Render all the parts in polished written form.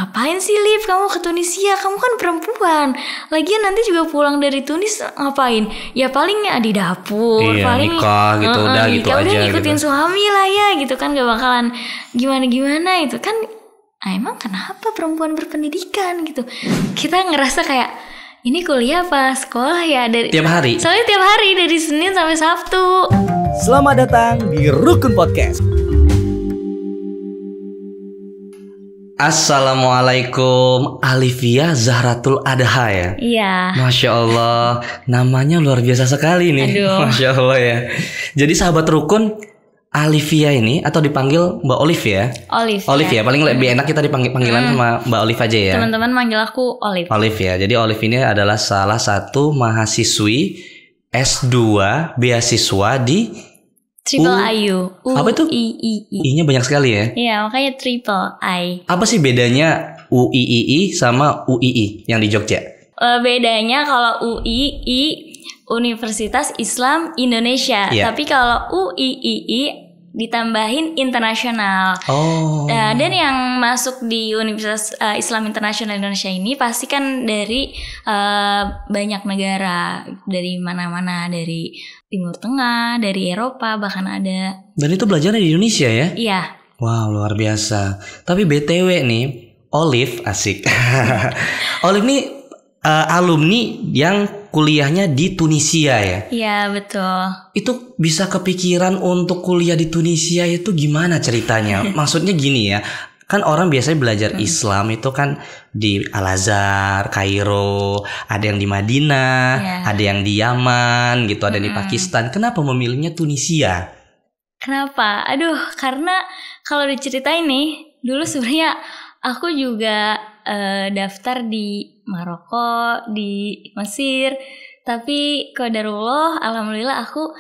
ngapain sih Liv kamu ke Tunisia, kamu kan perempuan, lagian nanti juga pulang dari Tunis ngapain, ya paling di dapur, paling nikah gitu, udah gitu nikah, aja udah ngikutin gitu. suami lah ya gitu kan, gak bakalan gimana-gimana itu kan. Emang kenapa perempuan berpendidikan gitu, kita ngerasa kayak ini kuliah apa sekolah ya, dari Tiap hari. soalnya tiap hari dari Senin sampai Sabtu. Selamat datang di Rukun Podcast. Assalamualaikum, Alivia Zahratul Adha ya. Iya. Masya Allah, namanya luar biasa sekali nih. Aduh. Masya Allah ya. Jadi sahabat rukun, Alivia ini atau dipanggil Mbak Olive ya. Olive Ya, paling lebih enak kita dipanggil panggilan sama Mbak Olive aja ya. Teman-teman manggil aku Olive. Olive ya. Jadi Olive ini adalah salah satu mahasiswi S2 beasiswa di Triple IU. Apa itu? UIII. I-nya banyak sekali ya. Iya, makanya triple I. Apa sih bedanya UIII sama UII yang di Jogja? Bedanya kalau UII Universitas Islam Indonesia, Iya. tapi kalau UIII ditambahin internasional. Oh. Dan yang masuk di Universitas Islam Internasional Indonesia ini pasti kan dari banyak negara, dari mana-mana, dari Timur Tengah, dari Eropa bahkan ada. Dan itu belajarnya di Indonesia ya? Iya. Wow, luar biasa. Tapi BTW nih, Olive asik. Olive nih alumni yang kuliahnya di Tunisia ya? Iya, betul. Itu bisa kepikiran untuk kuliah di Tunisia itu gimana ceritanya? Maksudnya gini ya, kan orang biasanya belajar Islam itu kan di Al-Azhar, Kairo, ada yang di Madinah, ada yang di Yaman gitu, ada di Pakistan. Kenapa memilihnya Tunisia? Kenapa? Aduh, karena kalau diceritain nih, dulu sebenarnya aku juga daftar di Maroko, di Mesir, tapi qadarullah alhamdulillah aku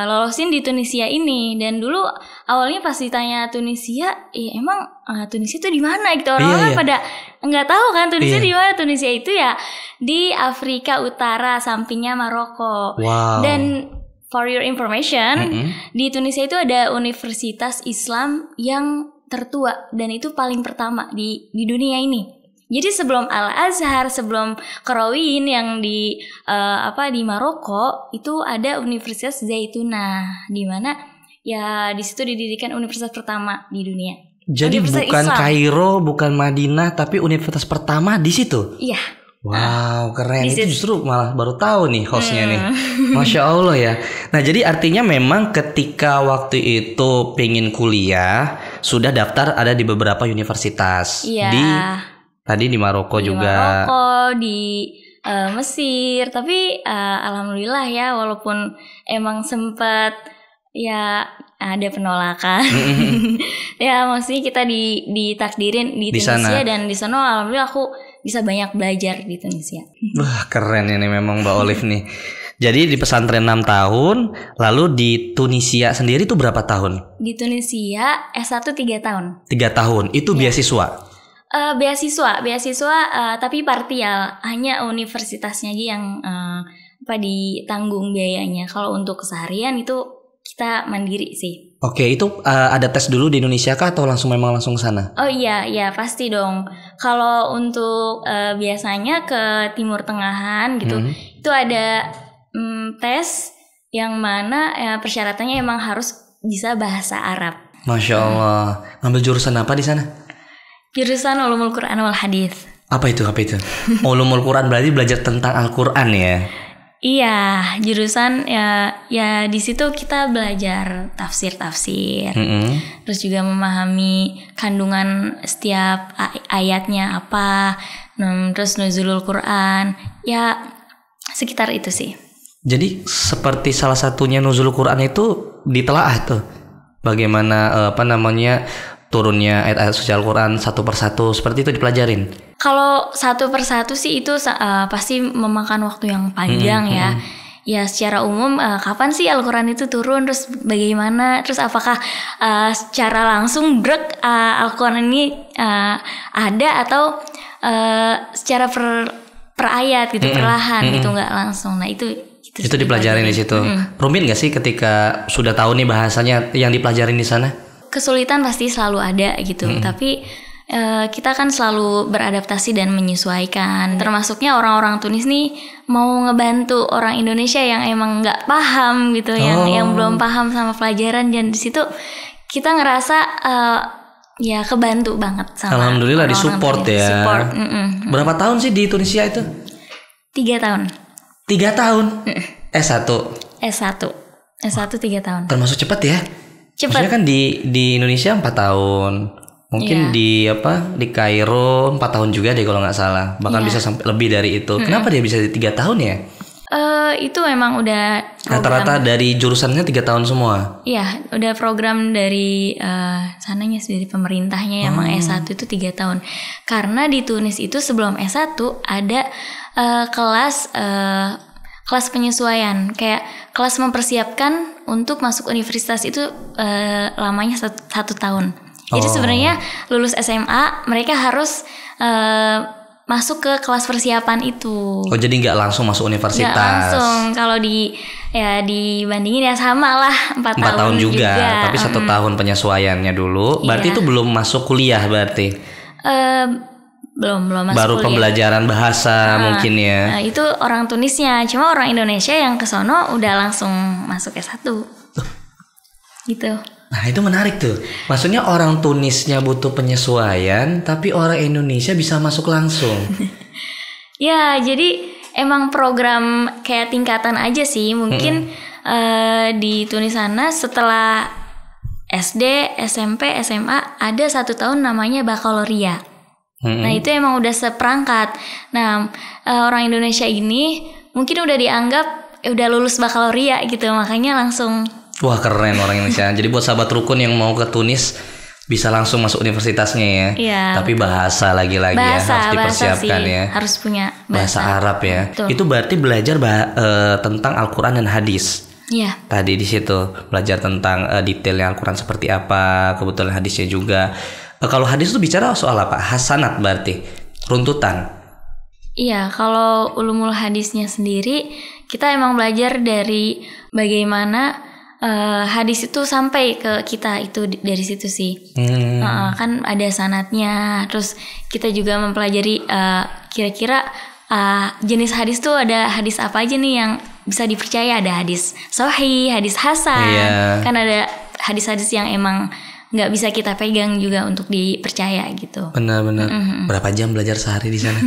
lolosin di Tunisia ini. Dan dulu awalnya pas ditanya Tunisia, emang Tunisia itu di mana gitu, orang-orang pada nggak tahu kan Tunisia di mana. Tunisia itu ya di Afrika Utara, sampingnya Maroko. Wow. Dan for your information, di Tunisia itu ada Universitas Islam yang tertua dan itu paling pertama di dunia ini. Jadi sebelum Al-Azhar, sebelum Qarawiyyin yang di Maroko, itu ada Universitas Zaitunah, di mana ya di situ didirikan universitas pertama di dunia. Jadi bukan Islam. Kairo, bukan Madinah, tapi universitas pertama di situ. Iya. Wow, keren. Itu justru malah baru tahu nih hostnya nih. Masya Allah ya. Nah, jadi artinya memang ketika waktu itu pengen kuliah, sudah daftar ada di beberapa universitas. Iya. Tadi di Maroko juga. Maroko, di Mesir. Tapi alhamdulillah ya, walaupun emang sempat ya ada penolakan. Ya maksudnya kita ditakdirin di Tunisia, dan di sana alhamdulillah aku bisa banyak belajar di Tunisia. Wah, keren ini memang Mbak Olive nih. Jadi di pesantren 6 tahun, lalu di Tunisia sendiri itu berapa tahun? Di Tunisia S1 3 tahun. 3 tahun, itu beasiswa? Beasiswa tapi parsial, hanya universitasnya aja yang ditanggung biayanya. Kalau untuk keseharian itu kita mandiri sih. Oke, itu ada tes dulu di Indonesia kah atau memang langsung ke sana? Oh iya pasti dong. Kalau untuk biasanya ke Timur Tengahan gitu, itu ada tes yang mana persyaratannya emang harus bisa bahasa Arab. Masya Allah. Ngambil jurusan apa di sana? Jurusan Ulumul Quran wal Hadits. Apa itu? Ulumul Quran berarti belajar tentang Al-Quran ya? Iya, jurusan ya di situ kita belajar tafsir, terus juga memahami kandungan setiap ayatnya apa, terus nuzulul Quran, ya sekitar itu sih. Jadi seperti salah satunya nuzulul Quran itu ditelaah tuh, bagaimana turunnya ayat-ayat suci Al-Quran satu persatu, seperti itu dipelajarin? Kalau satu persatu sih itu pasti memakan waktu yang panjang ya. Ya secara umum kapan sih Al-Quran itu turun, terus bagaimana, terus apakah secara langsung Al-Quran ini ada atau secara per ayat gitu, perlahan gitu, nggak langsung. Nah itu dipelajarin di situ. Rumit nggak sih ketika sudah tahu nih bahasanya yang dipelajarin di sana? Kesulitan pasti selalu ada gitu, tapi kita kan selalu beradaptasi dan menyesuaikan. Termasuknya orang-orang Tunis nih mau ngebantu orang Indonesia yang emang nggak paham gitu, yang belum paham sama pelajaran, dan di situ kita ngerasa ya kebantu banget sama. Alhamdulillah disupport ya. Support. Berapa tahun sih di Tunisia itu? 3 tahun. 3 tahun. S1. S1 3 tahun. Termasuk cepat ya? Cepat. Maksudnya kan di Indonesia 4 tahun. Mungkin di Kairo 4 tahun juga deh kalau nggak salah. Bahkan bisa sampai lebih dari itu. Kenapa dia bisa 3 tahun ya? Itu memang udah rata-rata dari jurusannya 3 tahun semua. Iya, udah program dari sananya dari pemerintahnya. Emang S1 itu 3 tahun. Karena di Tunis itu sebelum S1 ada kelas penyesuaian, kayak kelas mempersiapkan untuk masuk universitas itu lamanya 1 tahun. Jadi sebenarnya lulus SMA mereka harus masuk ke kelas persiapan itu. Oh, jadi nggak langsung masuk universitas? Nggak langsung. Kalau dibandingin ya sama lah 4 tahun juga. Tapi 1 tahun penyesuaiannya dulu. Berarti itu belum masuk kuliah berarti? Belum masuk baru kuliah. Pembelajaran bahasa mungkin ya. Itu orang Tunisnya. Cuma orang Indonesia yang kesono udah langsung masuk S1 gitu. Nah itu menarik tuh. Maksudnya orang Tunisnya butuh penyesuaian, tapi orang Indonesia bisa masuk langsung. Ya, jadi emang program kayak tingkatan aja sih. Mungkin di Tunis sana setelah SD, SMP, SMA ada 1 tahun namanya bakaloria. Nah itu emang udah seperangkat. Nah orang Indonesia ini mungkin udah dianggap udah lulus bakaloria gitu, makanya langsung. Wah keren orang Indonesia. Jadi buat sahabat rukun yang mau ke Tunis bisa langsung masuk universitasnya ya. Iya. Tapi bahasa lagi-lagi harus dipersiapkan ya. Harus punya bahasa Arab ya. Betul. Itu berarti belajar tentang Al-Quran dan hadis. Iya. Tadi di situ belajar tentang detailnya Al-Quran seperti apa, kebetulan hadisnya juga. Kalau hadis itu bicara soal apa? Hasanat berarti runtutan. Iya, kalau ulumul hadisnya sendiri kita emang belajar dari bagaimana hadis itu sampai ke kita, itu dari situ sih. Kan ada sanadnya, terus kita juga mempelajari kira-kira jenis hadis tuh ada hadis apa aja nih yang bisa dipercaya. Ada hadis sahih, hadis hasan, kan ada hadis-hadis yang emang nggak bisa kita pegang juga untuk dipercaya gitu. Benar-benar. Berapa jam belajar sehari di sana?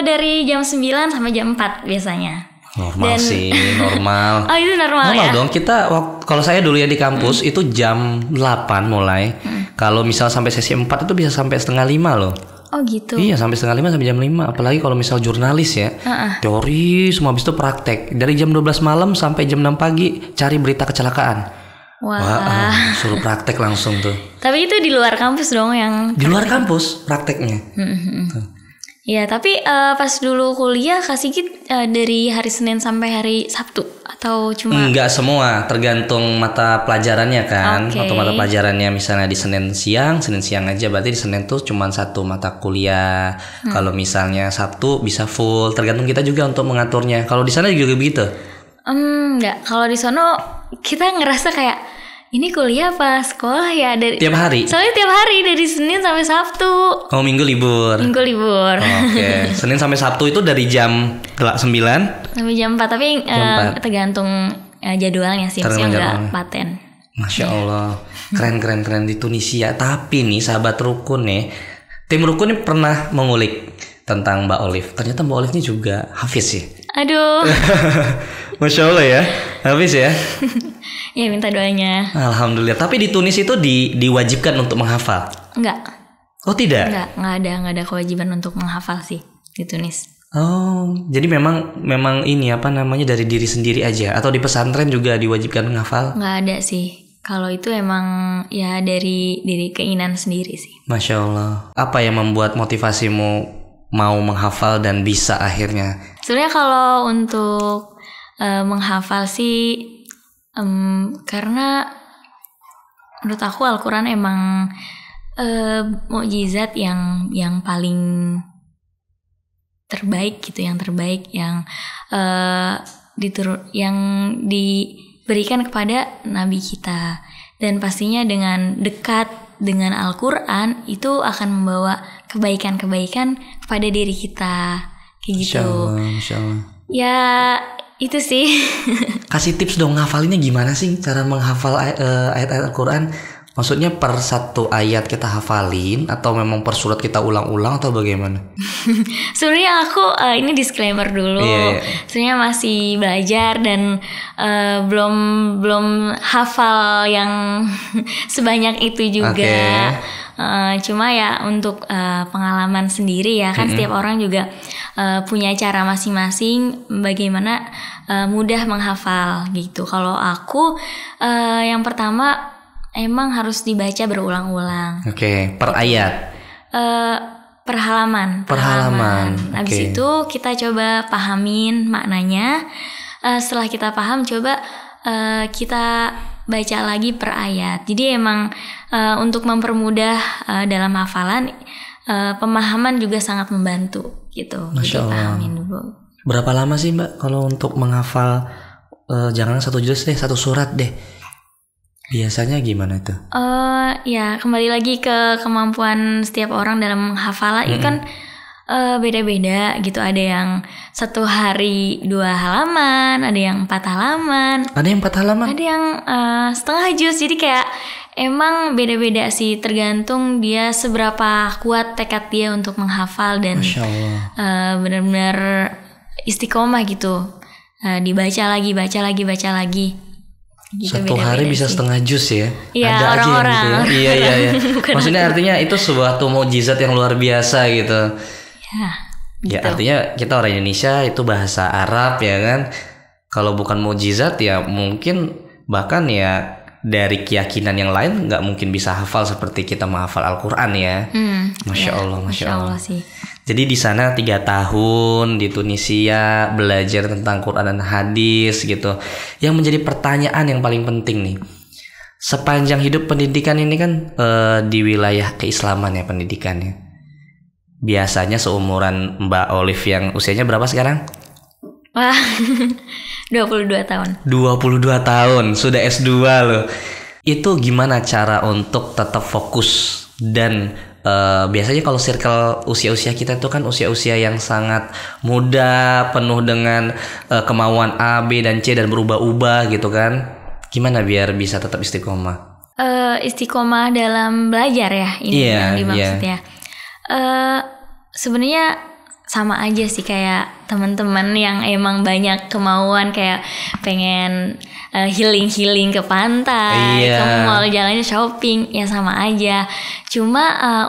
Dari jam 9 sampai jam 4 biasanya. Normal sih, normal. Oh itu normal ya? Dong. Kita kalau saya dulu ya di kampus itu jam 8 mulai. Kalau misal sampai sesi 4 itu bisa sampai setengah 5 loh. Oh gitu. Iya, sampai setengah 5 sampai jam 5. Apalagi kalau misal jurnalis ya. Teori semua, habis itu praktek. Dari jam 12 malam sampai jam 6 pagi cari berita kecelakaan. Wah. Suruh praktek langsung tuh. Tapi itu di luar kampus dong yang. Di luar kampus prakteknya. Ya, tapi pas dulu kuliah Kak Sigit dari hari Senin sampai hari Sabtu atau cuma? Enggak semua, tergantung mata pelajarannya kan. Atau mata pelajarannya misalnya di Senin siang aja, berarti di Senin tuh cuma 1 mata kuliah. Kalau misalnya Sabtu bisa full, tergantung kita juga untuk mengaturnya. Kalau di sana juga begitu? Enggak, kalau di sono kita ngerasa kayak ini kuliah apa sekolah ya, dari tiap hari. Soalnya tiap hari dari Senin sampai Sabtu. Oh, Minggu libur. Oke. Senin sampai Sabtu itu dari jam 9 sampai jam 4, tapi tergantung jadwalnya sih, maksudnya enggak paten. Masya Allah. Keren di Tunisia. Tapi nih sahabat rukun nih, tim rukun ini pernah mengulik tentang Mbak Olive. Ternyata Mbak Olive ini juga hafiz ya. Aduh. Masya Allah ya, hafiz ya. Ya minta doanya. Alhamdulillah. Tapi di Tunis itu diwajibkan untuk menghafal? Enggak. Oh tidak? Enggak ada kewajiban untuk menghafal sih di Tunis. Oh, jadi memang ini apa namanya dari diri sendiri aja, atau di pesantren juga diwajibkan menghafal? Enggak ada sih. Kalau itu emang ya dari keinginan sendiri sih. Masya Allah. Apa yang membuat motivasimu mau menghafal dan bisa akhirnya? Sebenarnya kalau untuk menghafal sih karena menurut aku Al-Quran emang mukjizat yang paling terbaik gitu, yang diberikan kepada Nabi kita, dan pastinya dengan dekat dengan Al-Quran itu akan membawa kebaikan-kebaikan kepada diri kita, kayak gitu. Masya Allah. Ya itu sih. Kasih tips dong, ngafalinnya gimana sih cara menghafal ayat-ayat Al-Quran? Maksudnya per satu ayat kita hafalin atau memang per surat kita ulang-ulang atau bagaimana? Sebenarnya aku ini disclaimer dulu. Iya. Sebenarnya masih belajar dan belum hafal yang sebanyak itu juga. Cuma ya untuk pengalaman sendiri ya kan, setiap orang juga punya cara masing-masing bagaimana mudah menghafal gitu. Kalau aku yang pertama emang harus dibaca berulang-ulang. Oke, per ayat. Per halaman. Habis itu kita coba pahamin maknanya. Setelah kita paham, coba kita baca lagi per ayat. Jadi emang untuk mempermudah dalam hafalan, pemahaman juga sangat membantu gitu. Masya Jadi Allah. pahamin dulu. Berapa lama sih Mbak kalau untuk menghafal jangan satu juz deh, satu surat deh? Biasanya gimana tuh? Ya kembali lagi ke kemampuan setiap orang dalam menghafal. Itu kan beda-beda gitu. Ada yang 1 hari 2 halaman, ada yang 4 halaman, Ada yang 4 halaman? ada yang setengah juz. Jadi kayak emang beda-beda sih, tergantung dia seberapa kuat tekad dia untuk menghafal dan Masya Allah. benar-benar istiqomah gitu. Dibaca lagi, baca lagi. Gitu, Satu beda-beda hari bisa sih. setengah juz ya? Iya, Ada aja yang orang-orang. gitu ya? Iya. Bukan Maksudnya artinya itu suatu mukjizat yang luar biasa gitu. Ya, Ya gitu. artinya kita orang Indonesia itu bahasa Arab ya kan. Kalau bukan mukjizat ya mungkin bahkan ya dari keyakinan yang lain nggak mungkin bisa hafal seperti kita menghafal Al-Quran ya. Masya Allah, Masya Allah. sih. Jadi di sana 3 tahun di Tunisia belajar tentang Quran dan hadis gitu. Yang menjadi pertanyaan yang paling penting nih, sepanjang hidup pendidikan ini kan di wilayah keislaman ya pendidikannya. Biasanya seumuran Mbak Olive yang usianya berapa sekarang? Wah, 22 tahun. 22 tahun, sudah S2 loh. Itu gimana cara untuk tetap fokus dan biasanya kalau circle usia-usia kita itu kan usia-usia yang sangat muda, penuh dengan kemauan A, B, dan C dan berubah-ubah gitu kan. Gimana biar bisa tetap istiqomah? Istiqomah dalam belajar ya ini Iya, yang dimaksud ya. Sebenarnya sama aja sih kayak teman-teman yang emang banyak kemauan kayak pengen healing ke pantai, Iya. ke mall, jalannya shopping, ya sama aja. Cuma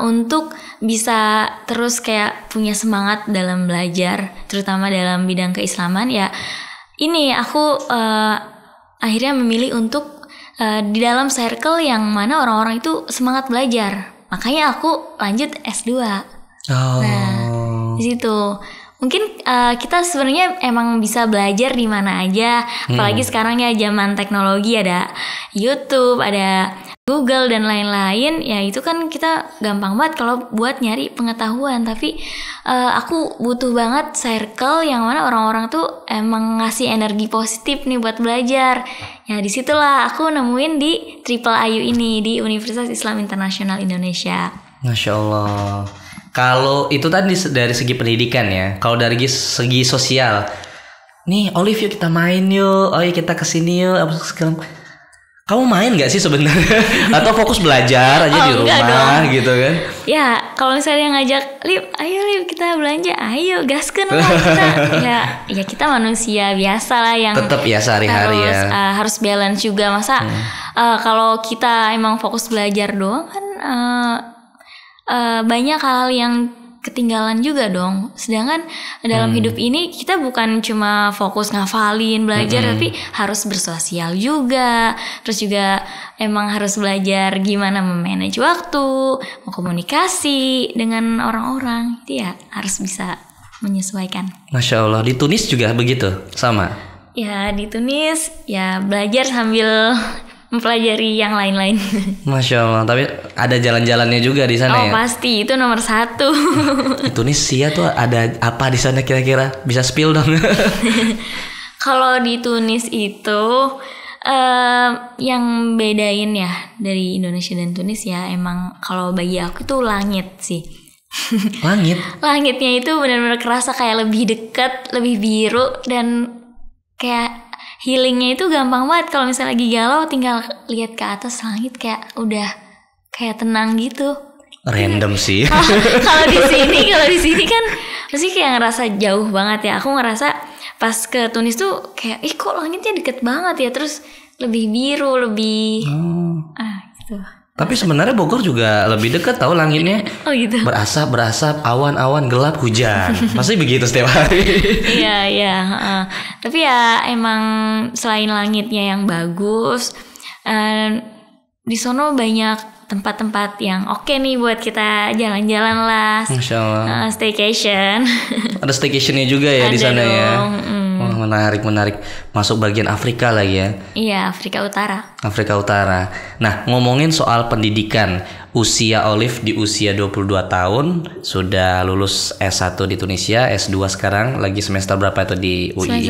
untuk bisa terus kayak punya semangat dalam belajar, terutama dalam bidang keislaman ya. Ini aku akhirnya memilih untuk di dalam circle yang mana orang-orang itu semangat belajar. Makanya aku lanjut S2. Oh. Di situ mungkin kita sebenarnya emang bisa belajar di mana aja, apalagi sekarang ya zaman teknologi, ada YouTube, ada Google dan lain-lain. Ya itu kan kita gampang banget kalau buat nyari pengetahuan. Tapi aku butuh banget circle yang mana orang-orang tuh emang ngasih energi positif nih buat belajar. Ya disitulah aku nemuin di Triple IU ini, di Universitas Islam Internasional Indonesia. Masya Allah. Kalau itu tadi dari segi pendidikan ya. Kalau dari segi sosial, nih Olive yuk kita main yuk, oh iya kita kesini yuk. Kamu main nggak sih sebenarnya? Atau fokus belajar aja di enggak rumah dong. gitu kan? Ya kalau misalnya ngajak Lip, ayo Lip kita belanja, ayo gaskeun lah kita. ya kita manusia biasa lah yang Tetap ya sehari-hari harus, ya. harus balance juga. Masa kalau kita emang fokus belajar doang kan banyak hal yang ketinggalan juga dong. Sedangkan dalam hidup ini kita bukan cuma fokus ngafalin, belajar, tapi harus bersosial juga. Terus juga emang harus belajar gimana memanage waktu, komunikasi dengan orang-orang. Itu ya harus bisa menyesuaikan. Masya Allah. Di Tunis juga begitu, sama. Ya di Tunis ya belajar sambil mempelajari yang lain-lain. Masya Allah. Tapi ada jalan-jalannya juga di sana ya. Pasti itu nomor 1. Di Tunisia tuh ada apa di sana kira-kira? Bisa spill dong. Kalau di Tunis itu Yang bedain ya dari Indonesia dan Tunisia emang kalau bagi aku tuh langit sih. Langitnya itu benar-benar kerasa kayak lebih dekat, lebih biru, dan kayak healingnya itu gampang banget. Kalau misalnya lagi galau tinggal lihat ke atas langit kayak udah kayak tenang gitu. Random sih. Kalau di sini kan pasti kayak ngerasa jauh banget ya. Aku ngerasa pas ke Tunis tuh kayak kok langitnya deket banget ya, terus lebih biru, lebih gitu. Tapi sebenarnya Bogor juga lebih dekat tahu langitnya. Oh gitu. Berasap, awan-awan gelap, hujan. Pasti begitu setiap hari. Iya. Tapi ya emang selain langitnya yang bagus, di sono banyak tempat-tempat yang oke nih buat kita jalan-jalan lah. Masya Allah. Staycation. Ada staycationnya juga ya di sana ya. Wah, menarik. Masuk bagian Afrika lagi ya. Iya, Afrika Utara. Nah, ngomongin soal pendidikan, usia Olive di usia 22 tahun sudah lulus S1 di Tunisia, S2 sekarang lagi semester berapa itu di UI?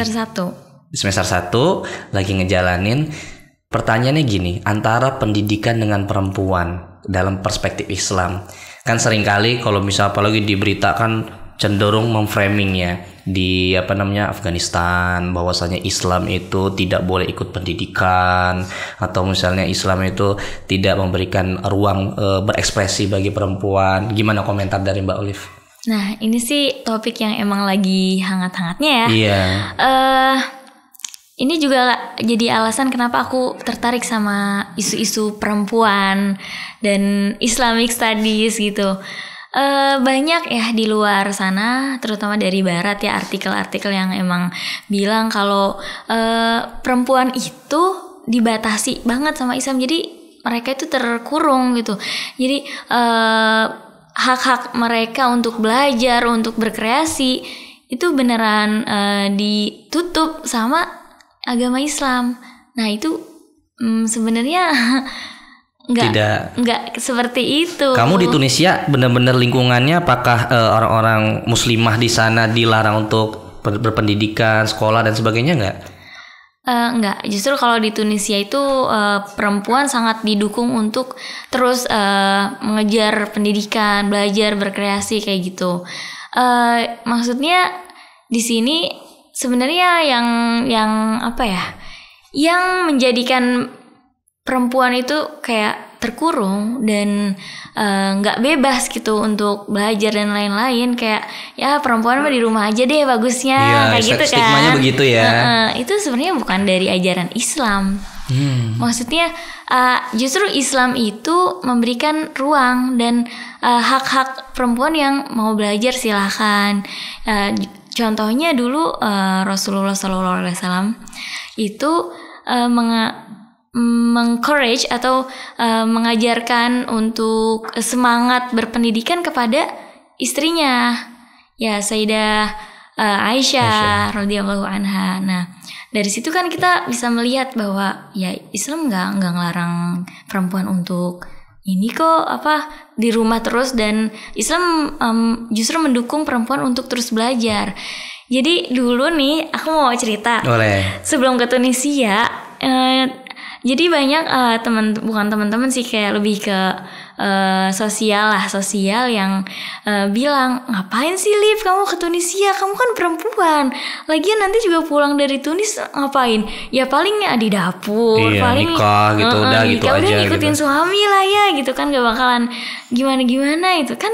Semester 1 lagi ngejalanin. Pertanyaannya gini, antara pendidikan dengan perempuan dalam perspektif Islam, kan seringkali kalau misal apalagi di berita kan cenderung memframing ya di Afghanistan bahwasanya Islam itu tidak boleh ikut pendidikan, atau misalnya Islam itu tidak memberikan ruang berekspresi bagi perempuan. Gimana komentar dari Mbak Olive? Nah, ini sih topik yang emang lagi hangat-hangatnya ya. Iya. Ini juga jadi alasan kenapa aku tertarik sama isu-isu perempuan dan Islamic Studies gitu. Banyak ya di luar sana, terutama dari barat ya, artikel-artikel yang emang bilang kalau perempuan itu dibatasi banget sama Islam. Jadi mereka itu terkurung gitu. Jadi hak-hak mereka untuk belajar, untuk berkreasi itu beneran ditutup sama agama Islam. Nah itu sebenarnya nggak seperti itu. Kamu di Tunisia benar-benar lingkungannya apakah orang-orang muslimah di sana dilarang untuk berpendidikan, sekolah dan sebagainya nggak? Enggak, justru kalau di Tunisia itu perempuan sangat didukung untuk terus mengejar pendidikan, belajar, berkreasi kayak gitu. Maksudnya di sini sebenarnya yang apa ya, yang menjadikan perempuan itu kayak terkurung dan nggak bebas gitu untuk belajar dan lain-lain, kayak ya perempuan mah di rumah aja deh bagusnya, kayak gitu kan. Stigmanya begitu ya. Itu sebenarnya bukan dari ajaran Islam. Maksudnya justru Islam itu memberikan ruang dan hak-hak perempuan yang mau belajar silahkan. Contohnya dulu Rasulullah SAW itu mengencourage atau mengajarkan untuk semangat berpendidikan kepada istrinya, ya Sayyidah Aisyah radhiyallahu anha. Nah dari situ kan kita bisa melihat bahwa ya Islam nggak ngelarang perempuan untuk ini kok di rumah terus, dan Islam justru mendukung perempuan untuk terus belajar. Jadi dulu nih aku mau cerita. Boleh. Sebelum ke Tunisia, jadi banyak bukan teman-teman sih, kayak lebih ke sosial yang bilang, ngapain sih Liv kamu ke Tunisia, kamu kan perempuan, lagian nanti juga pulang dari Tunis ngapain, ya paling di dapur, paling nikah gitu, udah gitu aja ngikutin gitu. Suami lah ya gitu kan, gak bakalan gimana itu kan.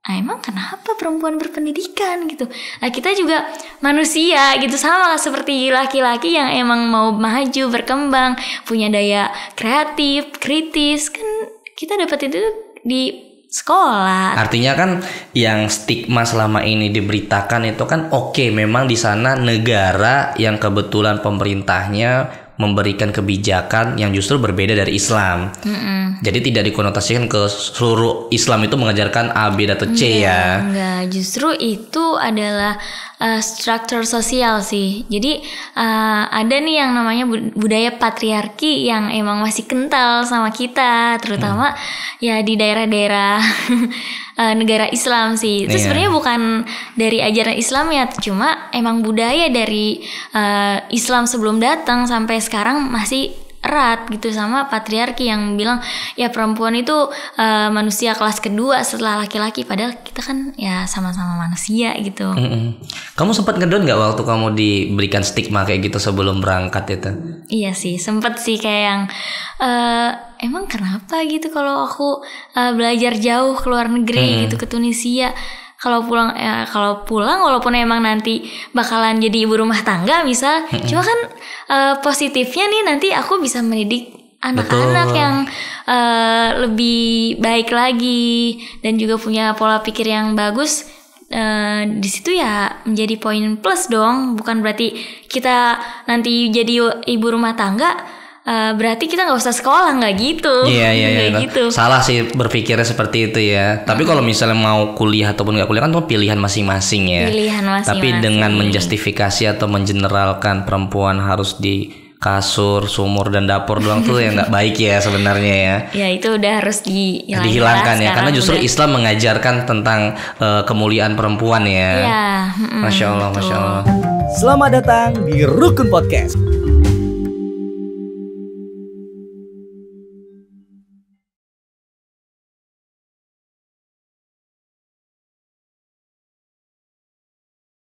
Emang kenapa perempuan berpendidikan gitu? Nah kita juga manusia gitu, sama seperti laki-laki yang emang mau maju, berkembang, punya daya kreatif, kritis, kan kita dapat itu di sekolah. Artinya kan yang stigma selama ini diberitakan itu kan oke, memang di sana negara yang kebetulan pemerintahnya memberikan kebijakan yang justru berbeda dari Islam. Jadi tidak dikonotasikan ke seluruh Islam itu mengajarkan A, B, atau C ya. Enggak, justru itu adalah struktur sosial sih. Jadi ada nih yang namanya budaya patriarki yang emang masih kental sama kita, terutama ya di daerah-daerah negara Islam sih. Itu sebenarnya bukan dari ajaran Islam ya, cuma emang budaya dari Islam sebelum datang sampai sekarang masih erat gitu sama patriarki yang bilang ya perempuan itu manusia kelas kedua setelah laki-laki, padahal kita kan ya sama-sama manusia gitu. Kamu sempat ngedon nggak waktu kamu diberikan stigma kayak gitu sebelum berangkat itu? Iya sih, sempet sih kayak yang emang kenapa gitu kalau aku belajar jauh ke luar negeri gitu ke Tunisia. Kalau pulang walaupun emang nanti bakalan jadi ibu rumah tangga misal, cuma kan positifnya nih nanti aku bisa mendidik anak-anak yang lebih baik lagi dan juga punya pola pikir yang bagus. Di situ ya menjadi poin plus dong, bukan berarti kita nanti jadi ibu rumah tangga berarti kita nggak usah sekolah, nggak gitu. Iya. Gitu. Salah sih berpikirnya seperti itu ya. Tapi kalau misalnya mau kuliah ataupun nggak kuliah kan itu pilihan masing-masing ya. Pilihan masing-masing. Tapi dengan menjustifikasi atau mengeneralkan perempuan harus di kasur, sumur dan dapur doang tuh yang nggak baik ya sebenarnya ya. Ya itu udah harus dihilangkan ya, karena justru Islam mengajarkan tentang kemuliaan perempuan ya. Iya. Masya Allah. Selamat datang di Rukun Podcast.